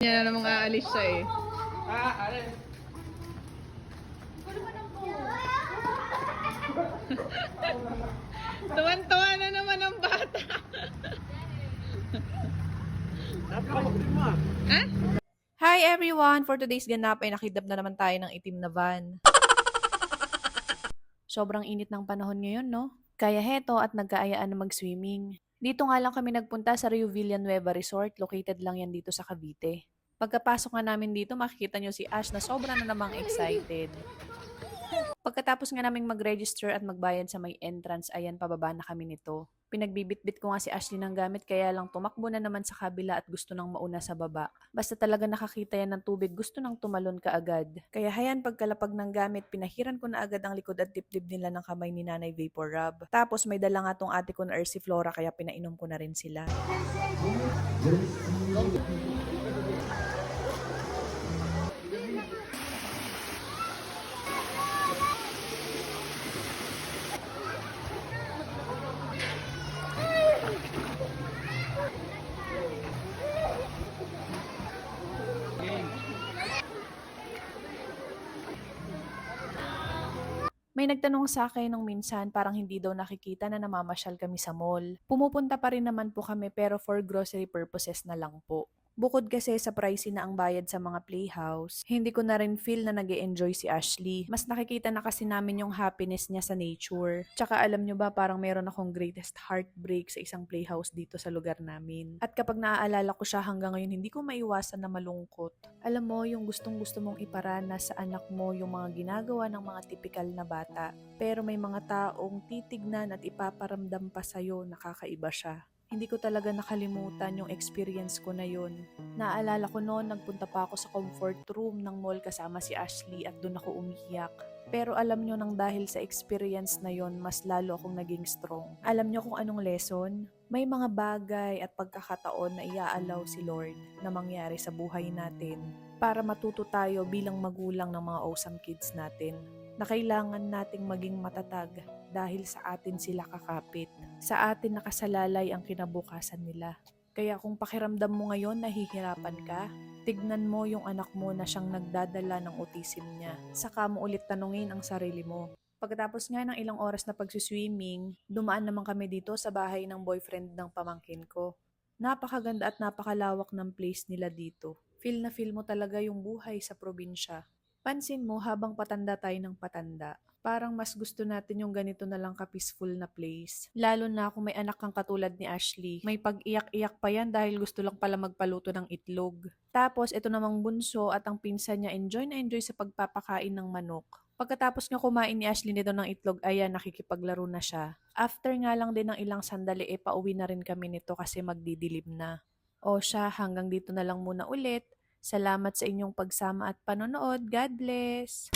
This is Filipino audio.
niya na namang aalis siya eh. Alin. Tuwan-tuwa na naman ang bata. Ha? Hi everyone! For today's ganap ay nakidnap na naman tayo ng itim na van. Sobrang init ng panahon ngayon, no? Kaya heto at nagkaayaan na mag-swimming. Dito nga lang kami nagpunta sa Rio Villanueva Resort, located lang yan dito sa Cavite. Pagkapasok nga namin dito, makikita nyo si Ash na sobra na namang excited. Pagkatapos nga naming mag-register at magbayad sa may entrance, ayan, pababa na kami nito. Pinagbibitbit ko nga si Ashley ng gamit kaya lang tumakbo na naman sa kabila at gusto nang mauna sa baba. Basta talaga nakakita yan ng tubig, gusto nang tumalon ka agad. Kaya hayan, pagkalapag ng gamit, pinahiran ko na agad ang likod at dibdib nila ng kamay ni Nanay Vapor Rub. Tapos may dala nga tong ate ko na si Flora kaya pinainom ko na rin sila. May nagtanong sa akin nung minsan parang hindi daw nakikita na namamasyal kami sa mall. Pumupunta pa rin naman po kami pero for grocery purposes na lang po. Bukod kasi sa pricey na ang bayad sa mga playhouse, hindi ko na rin feel na nag-e-enjoy si Ashley. Mas nakikita na kasi namin yung happiness niya sa nature. Tsaka alam nyo ba, parang meron akong greatest heartbreak sa isang playhouse dito sa lugar namin. At kapag naaalala ko siya hanggang ngayon, hindi ko maiwasan na malungkot. Alam mo, yung gustong-gusto mong iparana sa anak mo yung mga ginagawa ng mga tipikal na bata. Pero may mga taong titignan at ipaparamdam pa sa'yo na kakaiba siya. Hindi ko talaga nakalimutan yung experience ko na yun. Naalala ko noon, nagpunta pa ako sa comfort room ng mall kasama si Ashley at doon ako umiyak. Pero alam nyo, nang dahil sa experience na yon, mas lalo akong naging strong. Alam nyo kung anong lesson? May mga bagay at pagkakataon na iaalaw si Lord na mangyari sa buhay natin para matuto tayo bilang magulang ng mga awesome kids natin na kailangan nating maging matatag dahil sa atin sila kakapit. Sa atin nakasalalay ang kinabukasan nila. Kaya kung pakiramdam mo ngayon nahihirapan ka, tignan mo yung anak mo na siyang nagdadala ng autism niya. Saka mo ulit tanungin ang sarili mo. Pagkatapos nga ng ilang oras na pagsiswimming, dumaan naman kami dito sa bahay ng boyfriend ng pamangkin ko. Napakaganda at napakalawak ng place nila dito. Feel na feel mo talaga yung buhay sa probinsya. Pansin mo habang patanda tayo ng patanda, parang mas gusto natin yung ganito na lang ka-peaceful na place. Lalo na kung may anak kang katulad ni Ashley. May pag-iyak-iyak pa yan dahil gusto lang pala magpaluto ng itlog. Tapos ito namang bunso at ang pinsan niya enjoy na enjoy sa pagpapakain ng manok. Pagkatapos nga kumain ni Ashley nito ng itlog, ayan, nakikipaglaro na siya. After nga lang din ng ilang sandali, pauwi na rin kami nito kasi magdidilim na. O siya, hanggang dito na lang muna ulit. Salamat sa inyong pagsama at panonood. God bless!